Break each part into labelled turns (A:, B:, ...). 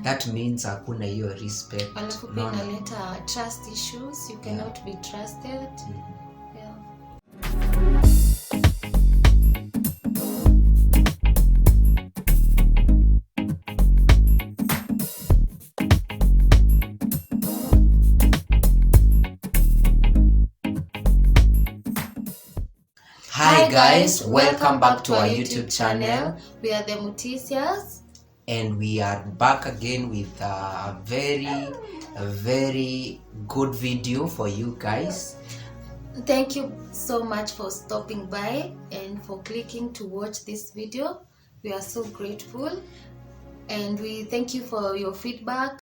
A: that means hakuna hiyo respect.
B: Alafu pia inaleta trust issues, you cannot be trusted. Yeah.
A: Hi guys, welcome back to our YouTube channel.
B: We are the Mutisyas.
A: And we are back again with a very good video for you guys.
B: Thank you so much for stopping by and for clicking to watch this video. We are so grateful, and we thank you for your feedback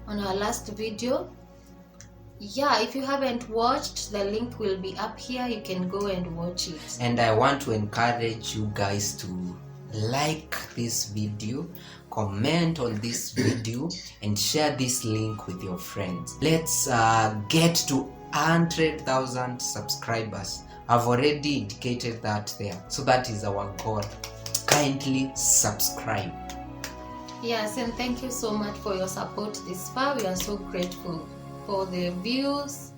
B: on our last video. Yeah, if you haven't watched, the link will be up here. You can go and watch it.
A: And I want to encourage you guys to like this video, comment on this video, and share this link with your friends. Let's get to 100,000 subscribers. I've already indicated that there, so that is our goal. Kindly subscribe.
B: Yes, and thank you so much for your support this far. We are so grateful for the views.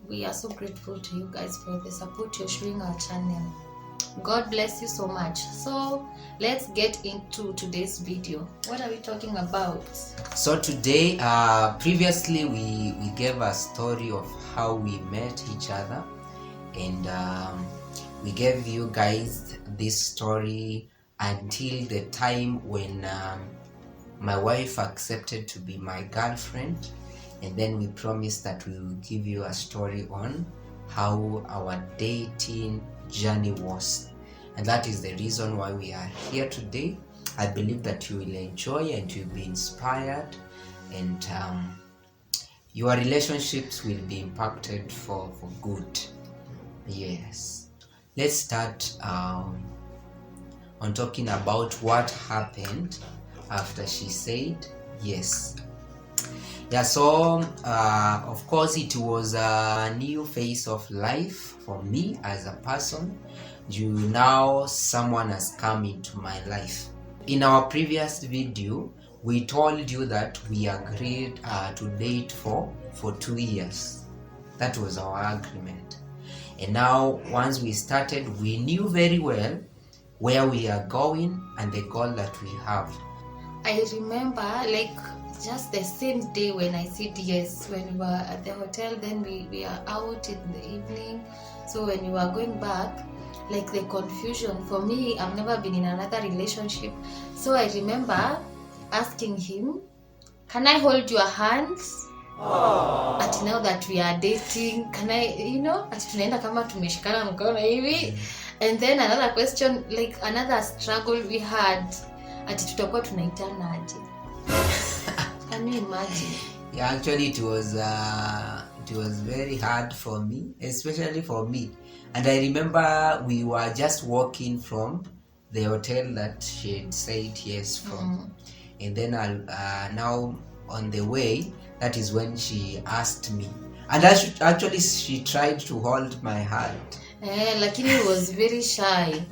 B: We are so grateful to you guys for the support you're showing our channel. God bless you so much. So let's get into today's video. What are we talking about?
A: So today, previously we gave a story of how we met each other, and we gave you guys this story until the time when my wife accepted to be my girlfriend, and then we promised that we will give you a story on how our dating journey was. And that is the reason why we are here today. I believe that you will enjoy and you'll be inspired, and your relationships will be impacted for good. Yes, let's start on talking about what happened after she said yes. Yeah, so of course it was a new phase of life for me as a person. Now someone has come into my life. In our previous video, we told you that we agreed to date for 2 years. That was our agreement. And now once we started, we knew very well where we are going and the goal that we have.
B: I remember like just the same day when I said yes, when we were at the hotel, then we are out in the evening. So when we were going back, like the confusion for me, I've never been in another relationship. So I remember asking him, can I hold your hands? At now that we are dating, can I, at tunaenda kama tumeshikana mkono hivi? And then another question, like another struggle we had, ati tutakuwa tunaitana aje? Can you imagine?
A: Yeah, actually it was very hard for me, especially for me. And I remember we were just walking from the hotel that she had said yes from. And then now on the way, that is when she asked me. And actually she tried to hold my hand.
B: Lakini he was very shy.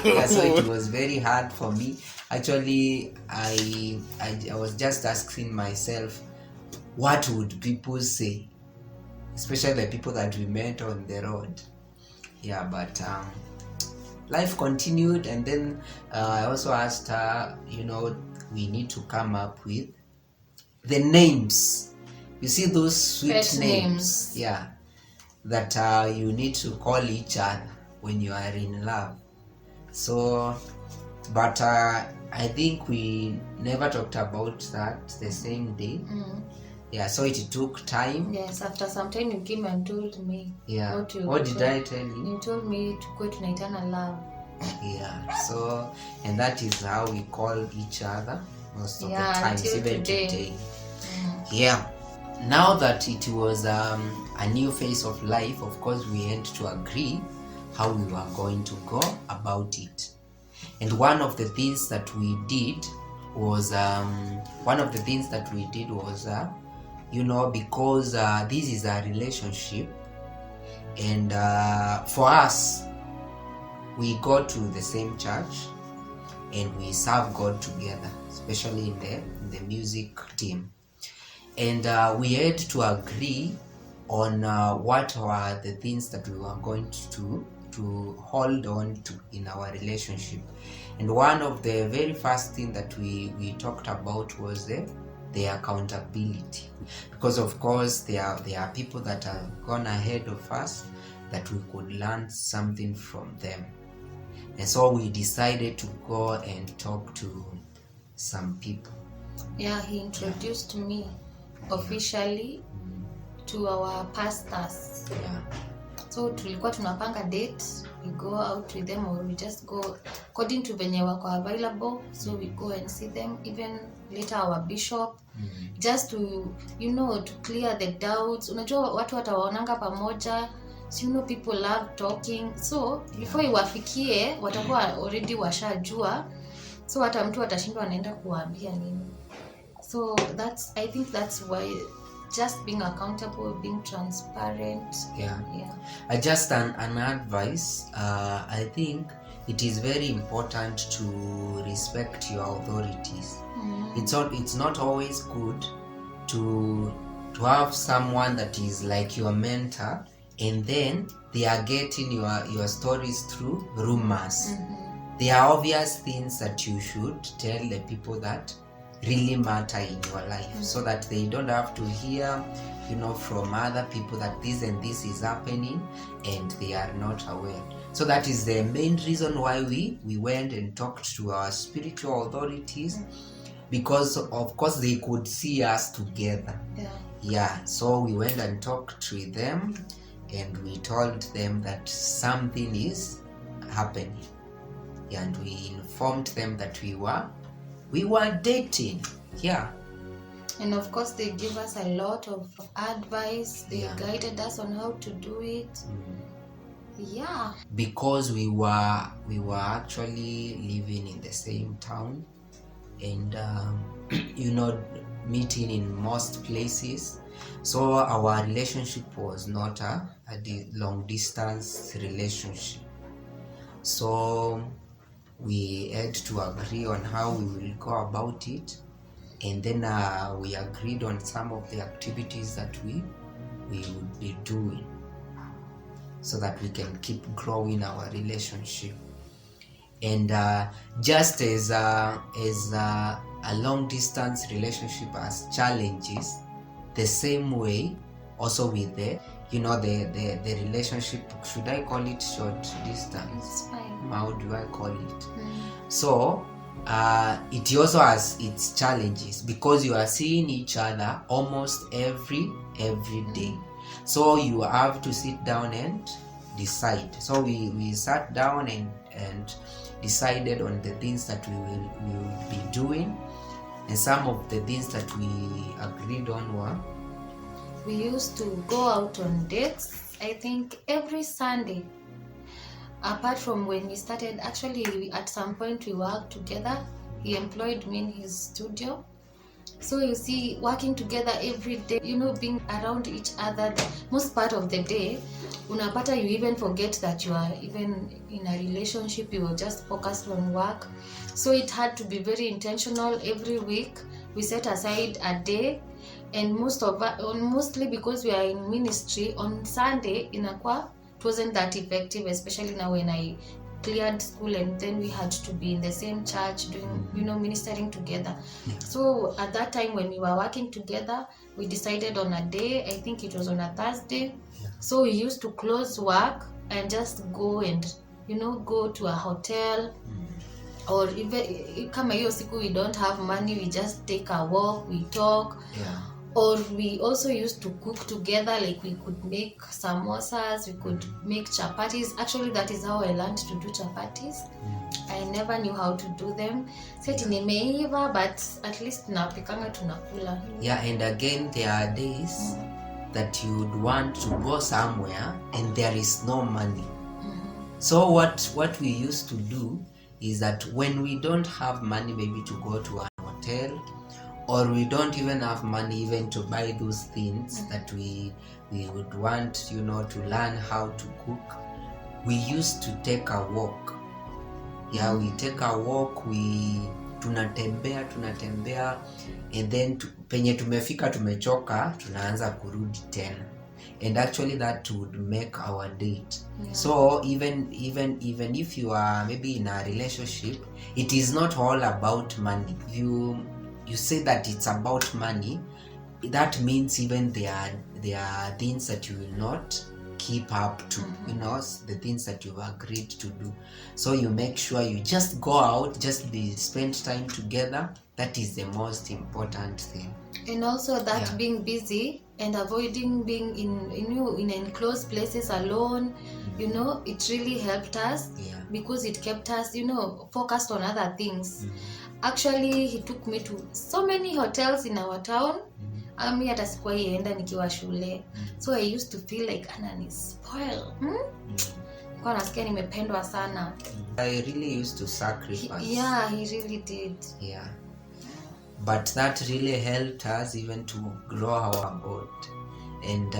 A: Yeah, so it was very hard for me. Actually, I was just asking myself, what would people say? Especially the people that we met on the road. Yeah, but life continued, and then I also asked her, we need to come up with the names. You see those sweet
B: Pet
A: names. Yeah, that you need to call each other when you are in love. So, but I think we never talked about that the same day. Yeah, so it took time.
B: Yes, after some time you came and told me.
A: Yeah. What did I tell you?
B: You told me to go to tunaitana love.
A: Yeah, so and that is how we call each other most of the times, even today. Yeah. Now that it was a new phase of life, of course we had to agree how we were going to go about it. And one of the things that we did was because this is a relationship, and for us, we go to the same church and we serve God together. especially in the music team. And we had to agree on what were the things that we were going to hold on to in our relationship. And one of the very first thing that we talked about was the accountability, because of course there are people that have gone ahead of us that we could learn something from them. And so we decided to go and talk to some people.
B: Yeah, he introduced me officially to our pastors.
A: Yeah.
B: So tulikuwa tunapanga date, we go out with them or we just go according to venye wako available. So we go and see them, even later our bishop, just to to clear the doubts. Unajua watu watawaonanga pamoja, so people love talking, so before iwafikie watakuwa already washajua, so hata mtu atashindwa anaenda kuwaambia nini. So I think that's why just being accountable, being transparent.
A: Yeah. Just an advice, I think it is very important to respect your authorities. It's not always good to have someone that is like your mentor and then they are getting your stories through rumors. There are obvious things that you should tell the people that really matter in your life, so that they don't have to hear from other people that this and this is happening and they are not aware. So that is the main reason why we went and talked to our spiritual authorities, because of course they could see us together. So we went and talked with them and we told them that something is happening, and we informed them that we were dating.
B: And of course they give us a lot of advice. They guided us on how to do it.
A: Because we were actually living in the same town and meeting in most places, so our relationship was not a long distance relationship. So we had to agree on how we will go about it, and then we agreed on some of the activities that we would be doing so that we can keep growing our relationship. And just as a long distance relationship has challenges, the same way also with the relationship, should I call it short distance?
B: It's fine.
A: How do I call it? So it also has its challenges because you are seeing each other almost every day. So you have to sit down and decide. So we sat down and decided on the things that we will be doing, and some of the things that we agreed on were,
B: we used to go out on dates, I think every Sunday. Apart from when we started, actually at some point we worked together. He employed me in his studio. So you see, working together every day, being around each other, most part of the day, unapata you even forget that you are even in a relationship. You were just focused on work. So it had to be very intentional. Every week we set aside a day, and mostly because we are in ministry, on Sunday inakwa it wasn't that effective, especially now when I cleared school and then we had to be in the same church doing ministering together. So at that time when we were working together, we decided on a day, I think it was on a Thursday. So we used to close work and just go and go to a hotel, or even kama hiyo siku we don't have money, we just take a walk, we talk. Or we also used to cook together, like we could make samosas, we could make chapatis. Actually, that is how I learned to do chapatis. I never knew how to do them. Seti nimeiva, but at least napikanga tunakula.
A: And again, there are days that you would want to go somewhere and there is no money. So what we used to do is that when we don't have money maybe to go to a hotel, or we don't even have money even to buy those things that we would want to learn how to cook, we used to take a walk. We take a walk, we tunatembea and then penye tumefika tumechoka, tunaanza kurudi tena, and actually that would make our date. So even if you are maybe in a relationship, it is not all about money. If you say that it's about money, that means even there are things that you will not keep up to, the things that you've agreed to do. So you make sure you just go out, just spend time together. That is the most important thing.
B: And also that being busy and avoiding being in enclosed places alone, it really helped us because it kept us, focused on other things. Actually, he took me to so many hotels in our town. Ami hata sikuwahi enda nikiwa shule. So I used to feel like anani spoil. Kwa nasikia nimependwa sana.
A: I really used to sacrifice.
B: He really did.
A: Yeah. But that really helped us even to grow our boat. And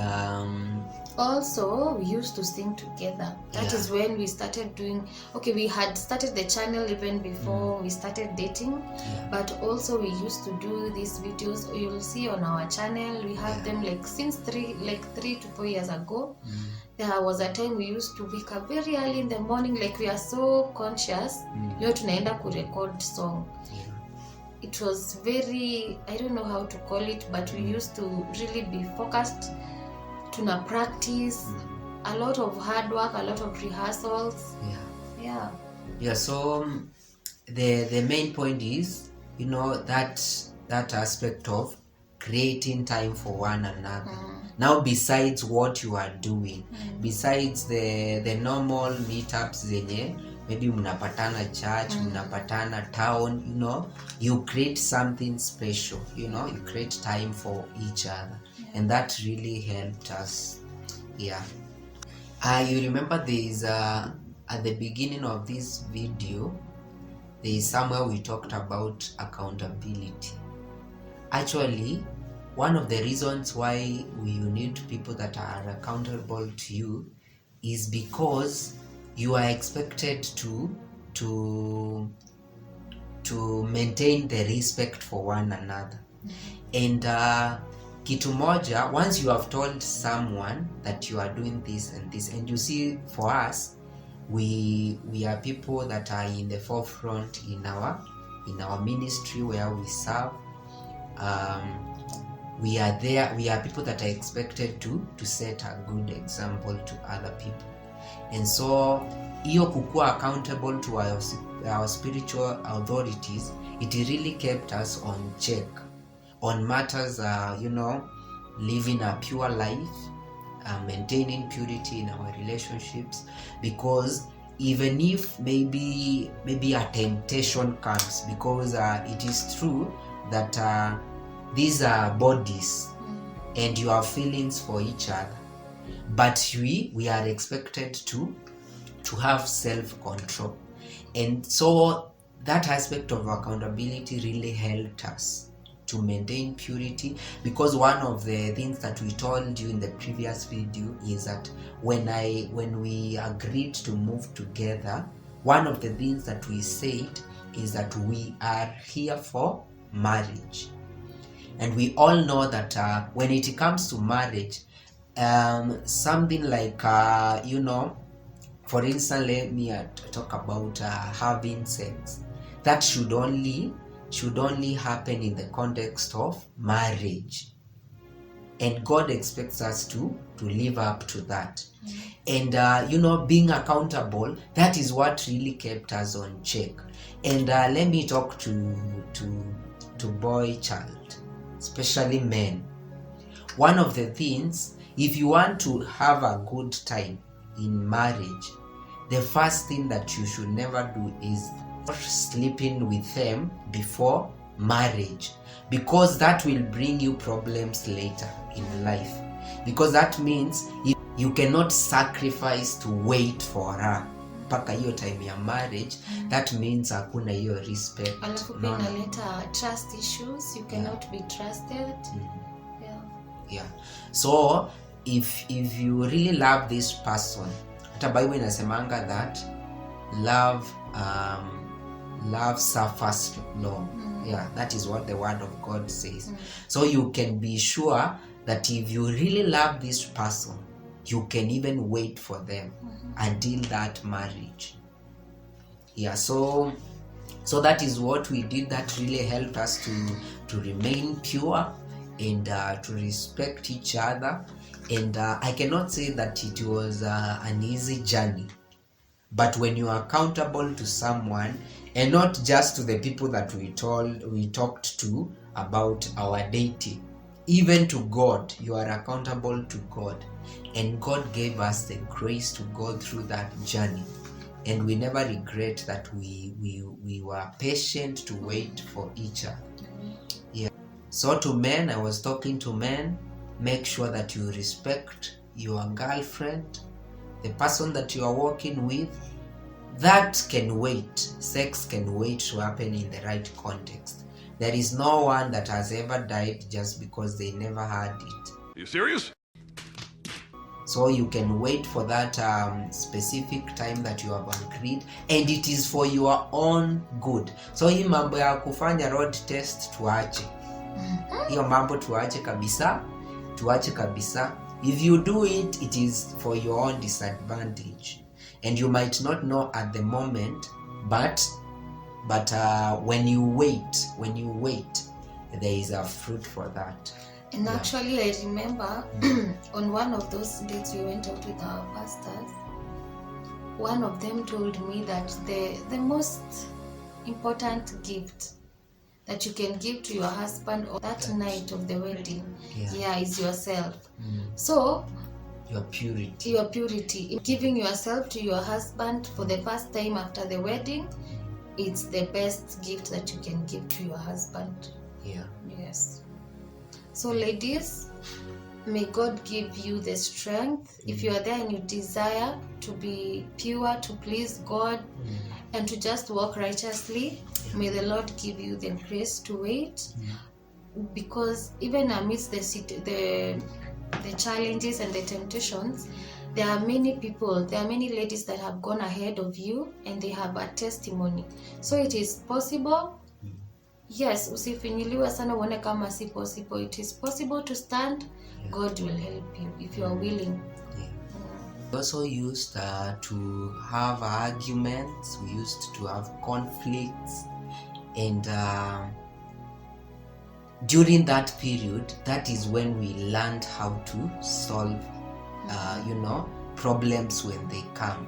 B: also we used to sing together. That is when we started doing, we had started the channel even before we started dating, but also we used to do these videos. You will see on our channel, we have them since 3 to 4 years ago. There was a time we used to wake up very early in the morning, we are so conscious. Leo tunaenda kurecord song. It was very, I don't know how to call it, but we used to really be focused. Tuna practice, a lot of hard work, a lot of rehearsals.
A: So the main point is, that aspect of creating time for one another. Now, besides what you are doing, besides the normal meetups zenye maybe mnapatana church, mnapatana town, you create something special, you create time for each other. And that really helped us. You remember there is at the beginning of this video, there is somewhere we talked about accountability. Actually, one of the reasons why you need people that are accountable to you is because you are expected to maintain the respect for one another. And kitu moja, once you have told someone that you are doing this and this, and you see, for us, we are people that are in the forefront in our ministry where we serve. We are there. We are people that are expected to set a good example to other people. And so hiyo kukua accountable to our spiritual authorities, it really kept us on check on matters, living a pure life, maintaining purity in our relationships. Because even if maybe a temptation comes, because it is true that these are bodies and you have feelings for each other, but we are expected to have self-control. And so that aspect of accountability really helped us to maintain purity, because one of the things that we told you in the previous video is that when we agreed to move together, one of the things that we said is that we are here for marriage. And we all know that when it comes to marriage, something like for instance, let me talk about having sex. That should only happen in the context of marriage, and God expects us to live up to that. And being accountable, that is what really kept us on check. And let me talk to boy child, especially men. One of the things, if you want to have a good time in marriage, the first thing that you should never do is sleeping with them before marriage, because that will bring you problems later in life. Because that means you cannot sacrifice to wait for her mpaka hiyo time ya marriage. That means hakuna hiyo respect.
B: Alafu pia inaleta trust issues. You cannot be trusted.
A: So if you really love this person, hata Bible inasemanga that love love suffers long. Yeah, that is what the word of God says. So you can be sure that if you really love this person, you can even wait for them until that marriage. Yeah, so that is what we did. That really helped us to remain pure and to respect each other. And I cannot say that it was an easy journey, but when you are accountable to someone, and not just to the people that we talked to about our dating, even to God, you are accountable to God, and God gave us the grace to go through that journey, and we never regret that we were patient to wait for each other. Yeah. So to men, I was talking to men, make sure that you respect your girlfriend, the person that you are working with. That can wait. Sex can wait to happen in the right context. There is no one that has ever died just because they never had it.
C: Are you serious?
A: So you can wait for that specific time that you have agreed, and it is for your own good. So hii mambo ya kufanya road test tuache. Hiyo mambo tuache kabisa. If you do it, it is for your own disadvantage. And you might not know at the moment, but when you wait, there is a fruit for that.
B: And actually, I remember on one of those dates we went out with our pastors, one of them told me that the most important gift that you can give to your husband on that night of the wedding, is yourself. So
A: your purity.
B: Giving yourself to your husband for the first time after the wedding, it's the best gift that you can give to your husband.
A: Yeah.
B: Yes. So ladies, may God give you the strength. If you are there and you desire to be pure, to please God, and to just walk righteously, may the Lord give you the grace to wait. Because even amidst the challenges and the temptations, there are many ladies that have gone ahead of you and they have a testimony. So it is possible. Yes, usifinyiliwe sana uone kama si possible. It is possible to stand. God will help you if you are willing.
A: We also used to have arguments. We used to have conflicts, and during that period, that is when we learned how to solve problems when they come.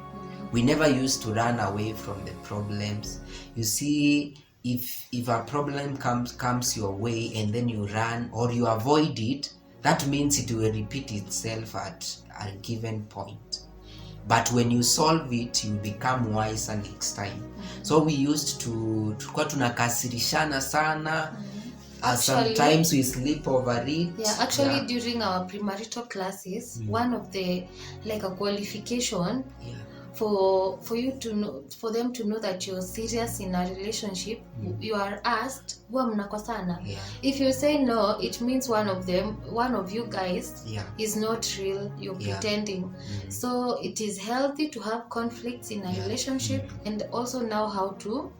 A: We never used to run away from the problems. You see, if a problem comes your way and then you run or you avoid it, that means it will repeat itself at a given point. But when you solve it, you become wiser next time. So we used to tulikuwa tunakasirishana sana. Sometimes we sleep over it.
B: Actually, during our premarital classes, one of the a qualification for you to know, for them to know that you're serious in a relationship, you are asked, huwa mnakosana? If you say no, it means one of you guys is not real, you're pretending. So it is healthy to have conflicts in a relationship and also know how to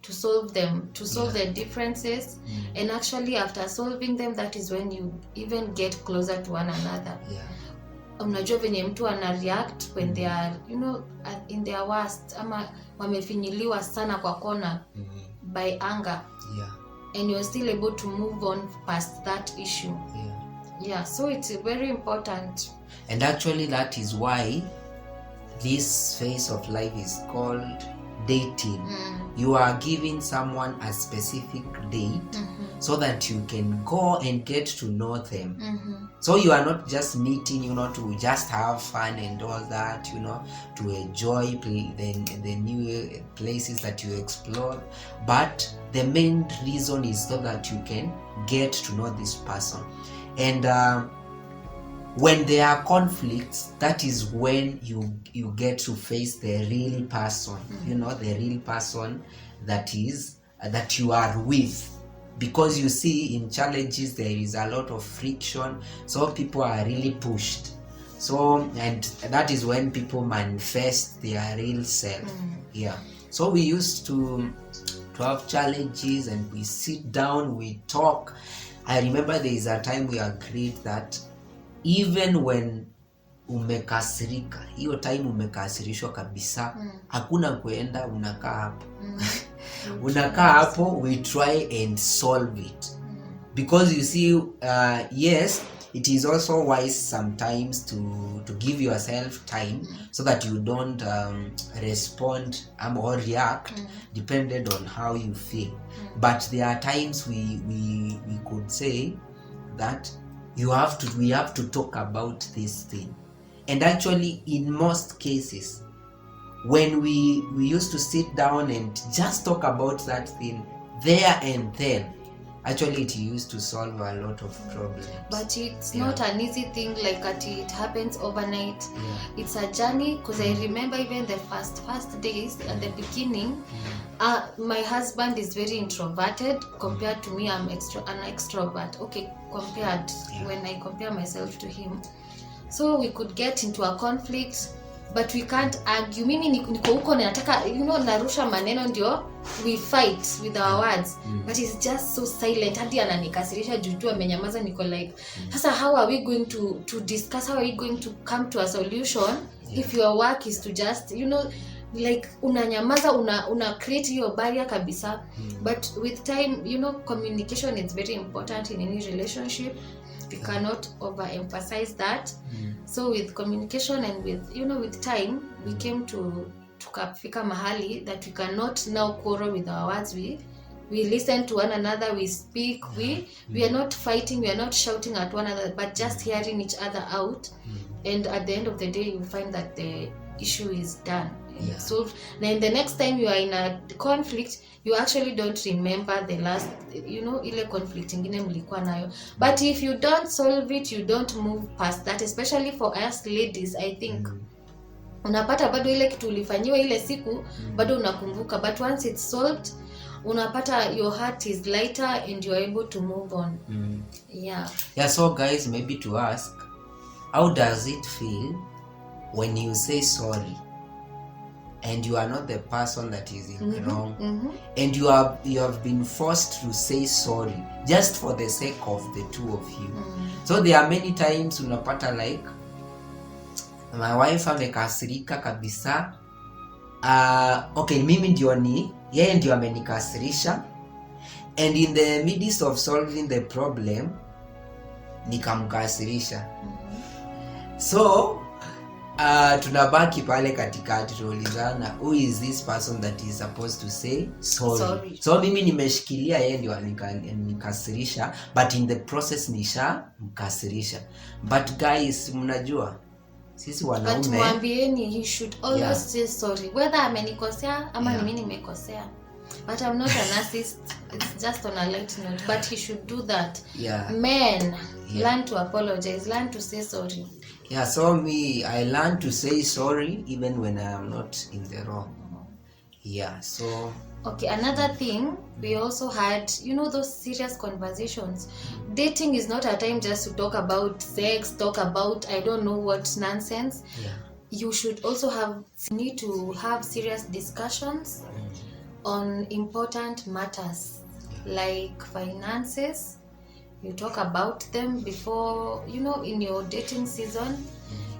B: solve them, to solve the differences. And actually after solving them, that is when you even get closer to one another. Unajua venye mtu ana react when they are in their worst, ama wamefinyiliwa sana kwa kona by anger, and you're still able to move on past that issue. So it's very important.
A: And actually that is why this phase of life is called dating. You are giving someone a specific date so that you can go and get to know them. So you are not just meeting, to just have fun and all that, to enjoy the new places that you explore. But the main reason is so that you can get to know this person. And when there are conflicts, that is when you get to face the real person, the real person that you are with. Because you see, in challenges there is a lot of friction, so people are really pushed. So, and that is when people manifest their real self. So we used to to have challenges, and we sit down, we talk. I remember there is a time we agreed that even when umekasirika, hiyo time umekasirishwa kabisa, hakuna kuenda, unakaa hapo. Unakaa hapo, we try and solve it. Because you see, yes, it is also wise sometimes to give yourself time so that you don't respond or react depended on how you feel. But there are times we could say that we have to talk about this thing. And actually, in most cases, when we used to sit down and just talk about that thing there and then, actually it used to solve a lot of problems.
B: But it's not an easy thing, like it happens overnight. It's a journey, because I remember even the first days at the beginning, my husband is very introverted compared to me. I'm an extrovert. Okay, when I compare myself to him, so we could get into a conflict, but we can't argue. Mimi niko huko nataka, narusha maneno ndio we fight with our words, but he's just so silent, hadi ananikasirisha juu tu amenyamaza. Niko like, sasa how are we going to discuss, how are we going to come to a solution if your work is to just like unanyamaza, una create your barrier kabisa. But with time, communication is very important in any relationship. We cannot overemphasize that. So with communication and with time, we came to tukafika mahali that we cannot now quarrel with our words. We listen to one another, we speak, we are not fighting, we are not shouting at one another, but just hearing each other out. And at the end of the day, you find that the issue is done. So then the next time you are in a conflict, you actually don't remember the last, ile conflict ingine mlikuwa nayo. But if you don't solve it, you don't move past that, especially for us ladies. I think unapata bado ile kitu ulifanyiwa ile siku bado unakumbuka, but once it's solved, unapata your heart is lighter and you're able to move on. So
A: guys, maybe to ask, how does it feel when you say sorry and you are not the person that is in the wrong, and you have been forced to say sorry just for the sake of the two of you? So there are many times unapata like, my wife amekasirika kabisa, okay, mimi ndio yeye ndio amenikasirisha, and in the midst of solving the problem nikamkasirisha. So tunabaki pale katikati, tuulizana, who is this person that is supposed to say sorry? So mimi nimeshikilia yeye ndio anikasirisha, but in the process nisha mkasirisha. But guys, mnajua sisi wanaume,
B: but mwambieni he should always say sorry, whether amenikosea ama mimi nimekosea. But I'm not a narcissist. It's just on a light note, but he should do that. Men, learn to apologize, learn to say sorry.
A: So I learned to say sorry even when I am not in the wrong. So
B: okay, another thing, we also had, those serious conversations. Dating is not a time just to talk about sex, talk about I don't know what nonsense. You should also need to have serious discussions on important matters like finances. You talk about them before, in your dating season.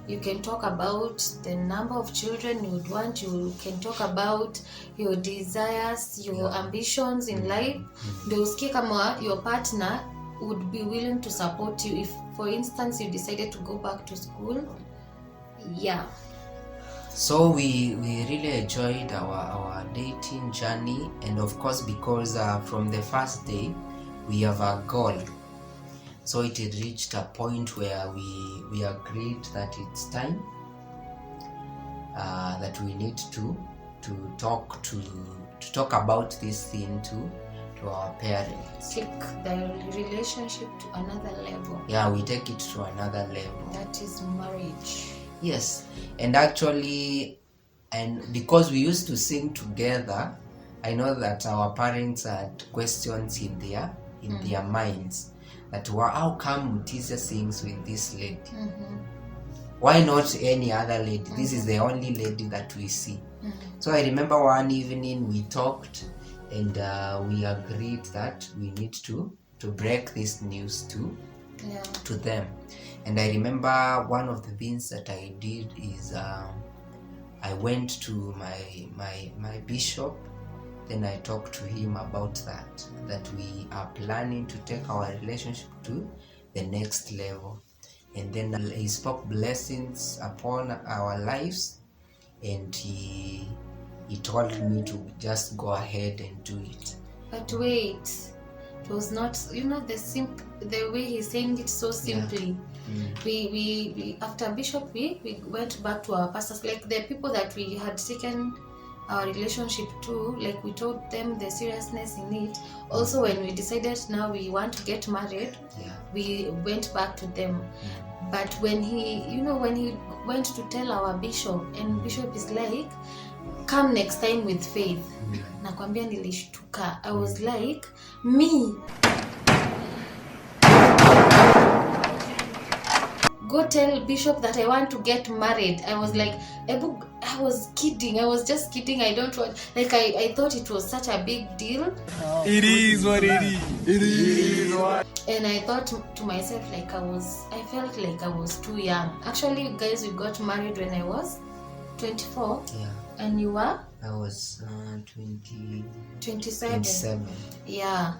B: You can talk about the number of children you would want. You can talk about your desires, your ambitions in life. Ndio usikie kama your partner would be willing to support you if, for instance, you decided to go back to school.
A: So we really enjoyed our dating journey, and of course because from the first day we have a goal. So it had reached a point where we agreed that it's time that we need to talk about this thing to our parents.
B: Take the relationship to another level.
A: We take it to another level.
B: That is marriage.
A: Yes, and actually, and because we used to sing together, I know that our parents had questions in their minds. That how come Mutisyas sings with this lady? Why not any other lady? This is the only lady that we see. So I remember one evening we talked, and we agreed that we need to break this news to them. And I remember one of the things that I did is I went to my bishop. Then I talked to him about that we are planning to take our relationship to the next level. And then he spoke blessings upon our lives, and he told me to just go ahead and do it.
B: But wait, it was not, the way he's saying it so simply. We after Bishop, we went back to our pastors, like the people that we had taken our relationship to, like we told them the seriousness in it. Also, when we decided now we want to get married, we went back to them. But when he went to tell our bishop, and bishop is like, come next time with faith. Nakwambia nilishtuka. I was like, me go tell bishop that I want to get married. I was like, I was kidding. I was just kidding. I don't want, like, I thought it was such a big deal.
C: It is what it is. It is what.
B: And I thought to myself, like, I felt like I was too young. Actually, guys, we got married when I was 24.
A: Yeah.
B: And you were?
A: I was
B: 27. Yeah.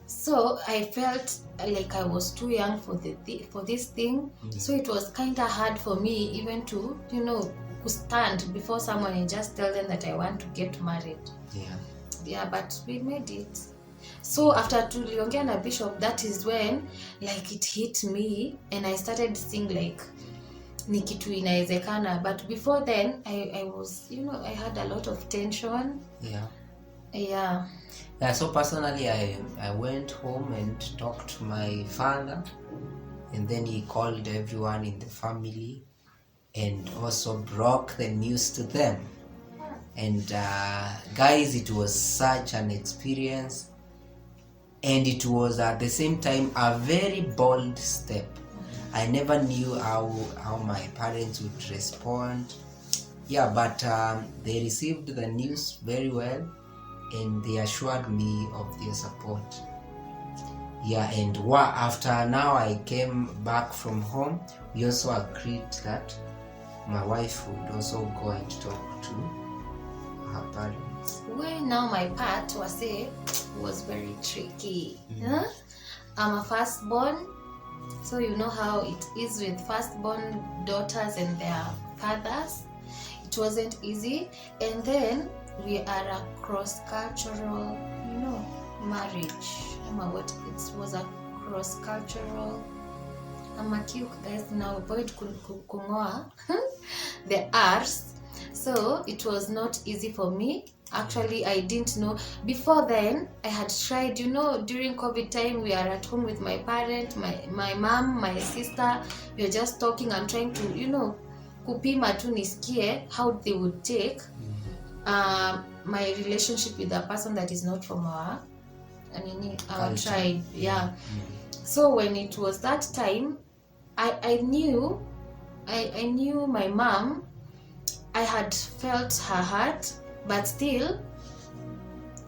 B: So I felt like I was too young for this thing. So it was kind of hard for me even to stand before someone and just tell them that I want to get married. Yeah, but we made it. So after tuliongea na bishop, that is when like it hit me and I started seeing like ni kitu inawezekana. But before then I was, I had a lot of tension. Yeah, so
A: personally I went home and talked to my father, and then he called everyone in the family and also broke the news to them. And guys, it was such an experience, and it was at the same time a very bold step. I never knew how my parents would respond. But they received the news very well, and they assured me of their support. And after now I came back from home, we also agreed that my wife would also go and talk to her parents.
B: Well, now my part was very tricky. I'm a firstborn, so you know how it is with firstborn daughters and their fathers. It wasn't easy, and then we are a cross-cultural, marriage. It was a cross-cultural. I'm a cute guys now. Avoid kungoa the R's. So it was not easy for me. Actually, I didn't know. Before then, I had tried, during COVID time, we are at home with my parents, my mom, my sister. We are just talking and trying to, kupima tu nisikie how they would take my relationship with a person that is not from our tribe. So when it was that time, I knew my mom. I had felt her heart, but still,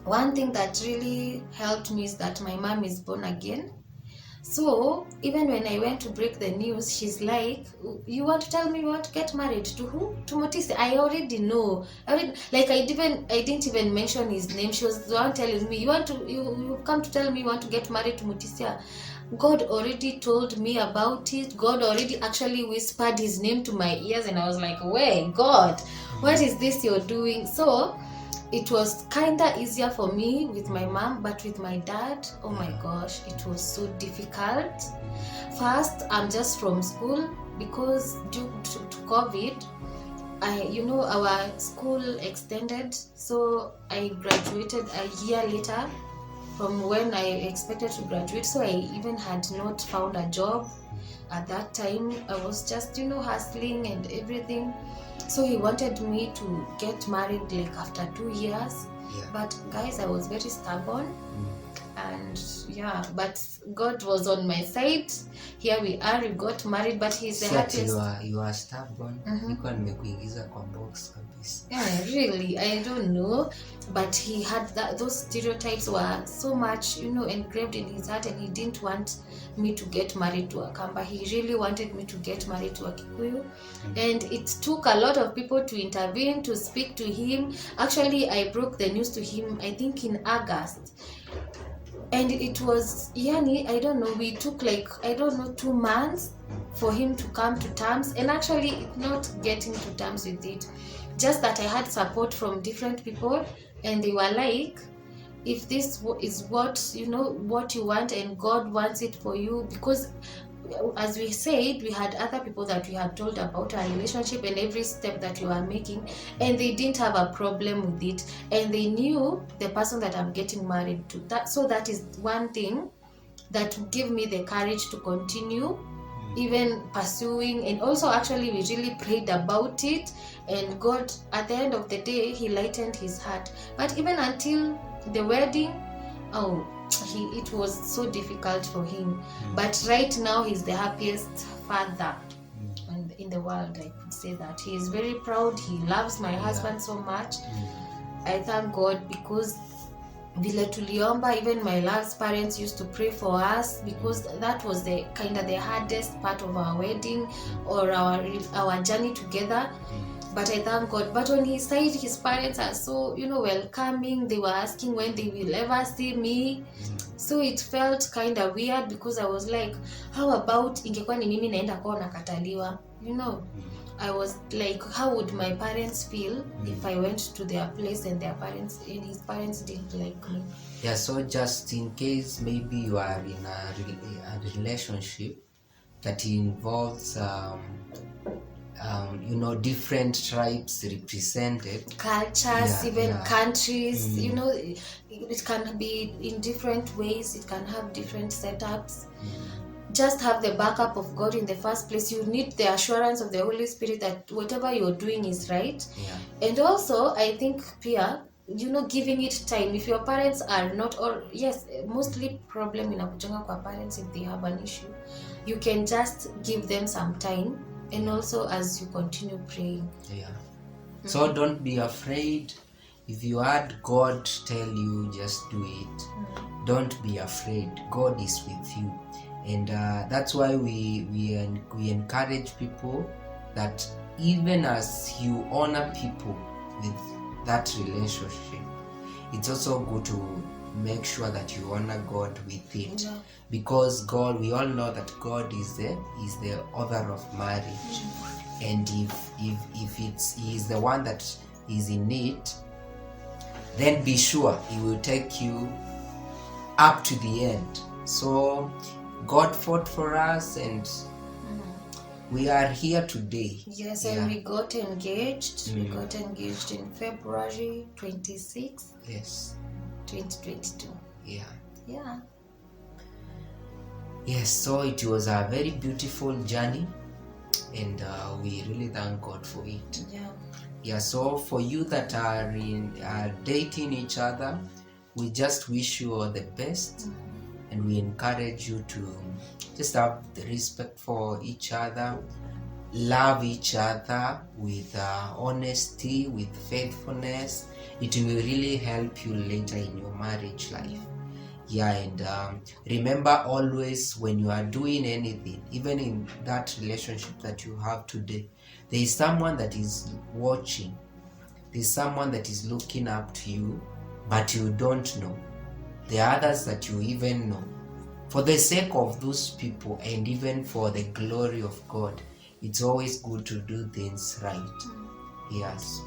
B: one thing that really helped me is that my mom is born again. So even when I went to break the news, she's like, you want to tell me you want to get married to who? To Mutisyas. I already know. I didn't even mention his name. She was the one telling me, you come to tell me you want to get married to Mutisyas. God already told me about it. God already actually whispered his name to my ears, and I was like, wait, God, what is this you're doing? So it was kind of easier for me with my mom, but with my dad, oh my gosh, it was so difficult. First, I'm just from school because due to COVID, our school extended, so I graduated a year later from when I expected to graduate. So I even had not found a job at that time. I was just, hustling and everything. So he wanted me to get married like after 2 years. But guys, I was very stubborn. And yeah, but God was on my side. Here we are, we got married, but he's the
A: Si ati
B: happiest.
A: you are stubborn. Nilikuwa nimekuingiza kwa box kabisa.
B: Yeah, really, I don't know, but he had those stereotypes were so much, engraved in his heart, and he didn't want me to get married to a Kamba. He really wanted me to get married to a Kikuyu, and it took a lot of people to intervene, to speak to him. Actually, I broke the news to him, I think in August. And it was, yani, I don't know, we took 2 months for him to come to terms, and actually not getting to terms with it. Just that I had support from different people, and they were like, if this is what you want and God wants it for you, because as we said, we had other people that we had told about our relationship and every step that we were making, and they didn't have a problem with it, and they knew the person that I'm getting married to. So that is one thing that gave me the courage to continue even pursuing. And also, actually, we really prayed about it, and God, at the end of the day, he lightened his heart. But even until the wedding, it was so difficult for him. But right now, he's the happiest father in the world. I could say that he is very proud. He loves my husband so much. I thank God, because vile tuliomba, even my last parents used to pray for us, because that was the hardest part of our wedding or our journey together. But I thank God. But on his side, his parents are so welcoming. They were asking when they will ever see me. So it felt kind of weird, because I was like, how about ingekuwa ni mimi naenda kwao nakataliwa? I was like, how would my parents feel if I went to their place and his parents didn't like me?
A: Yeah, so just in case maybe you are in a relationship that involves different tribes represented,
B: cultures, countries, it can be in different ways, it can have different setups. Just have the backup of God in the first place. You need the assurance of the Holy Spirit that whatever you're doing is right. And also, I think, Pia, giving it time. If your parents are not, or yes, mostly problem inakujanga kwa parents if they have an issue, you can just give them some time, and also as you continue praying.
A: So don't be afraid. If you had God tell you, just do it. Don't be afraid. God is with you. And that's why we encourage people that even as you honor people with that relationship, it's also good to make sure that you honor God with it. Because God, we all know that God is the author of marriage. And if he is the one that is in it, then be sure he will take you up to the end. So God fought for us, and we are here today.
B: Yes, and we got engaged. We got engaged in February 26th.
A: Yes.
B: 2022.
A: Yes, so it was a very beautiful journey, and we really thank God for it. So for you that are dating each other, we just wish you all the best. And we encourage you to just have the respect for each other, love each other with honesty, with faithfulness. It will really help you later in your marriage life. And remember always, when you are doing anything, even in that relationship that you have today, there is someone that is watching. There's someone that is looking up to you, but you don't know. There are others that you even know. For the sake of those people, and even for the glory of God, it's always good to do things right. Yes.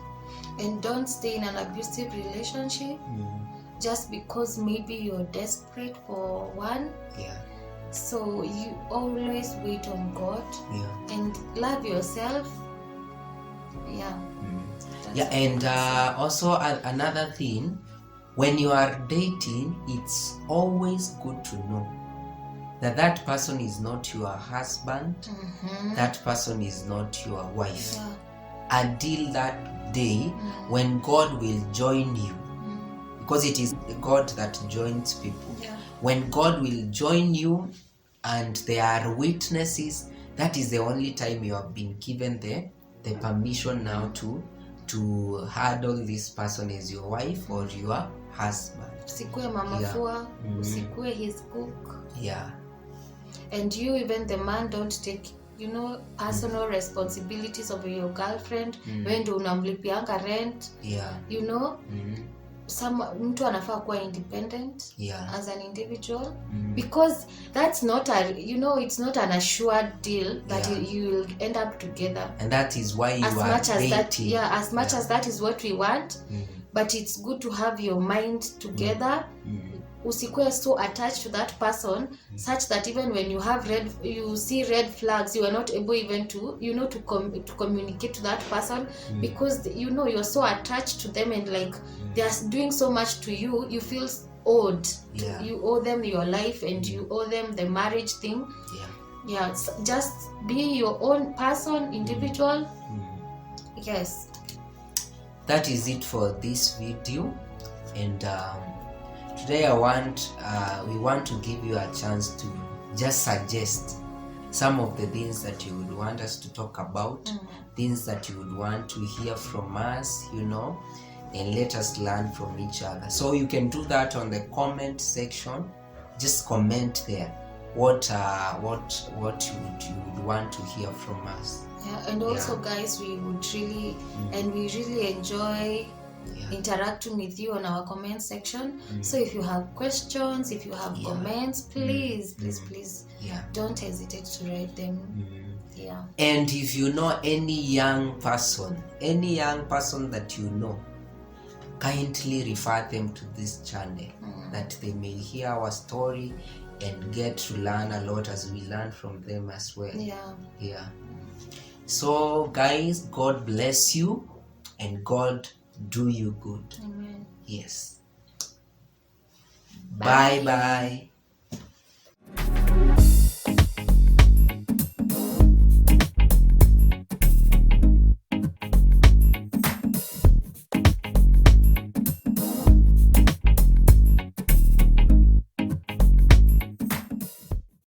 B: And don't stay in an abusive relationship just because maybe you're desperate for one. So you always wait on God and love yourself.
A: And also another thing, when you are dating, it's always good to know that that person is not your husband, that person is not your wife, until that day when God will join you, because it is God that joins people. when God will join you and there are witnesses, that is the only time you have been given the permission now to handle this person as your wife or your husband.
B: Usikue mama fua, usikue his cook.
A: Yeah.
B: And you, even the man, don't take personal responsibilities of your girlfriend. When do unamlipianga rent?
A: Yeah.
B: Mtu anafaa kuwa independent as an individual, because that's not it's not an assured deal that you will end up together,
A: and that is why you are dating.
B: As much as that is what we want, but it's good to have your mind together. Usikue so attached to that person such that even when you see red flags, you are not able even to to communicate to that person, because you're so attached to them, and like they are doing so much to you, you feel owed. You owe them your life, and you owe them the marriage thing. Just be your own person, individual. Yes,
A: that is it for this video. And today we want to give you a chance to just suggest some of the things that you would want us to talk about, things that you would want to hear from us, and let us learn from each other. So you can do that on the comment section. Just comment there what you would want to hear from us.
B: And also guys, we would really and we really enjoy interacting with you on our comment section. So if you have questions, if you have comments, please don't hesitate to write them. And
A: if you know any young person that you know, kindly refer them to this channel, that they may hear our story and get to learn a lot as we learn from them as well. So guys, God bless you and God do you good.
B: Amen.
A: Yes. Bye bye.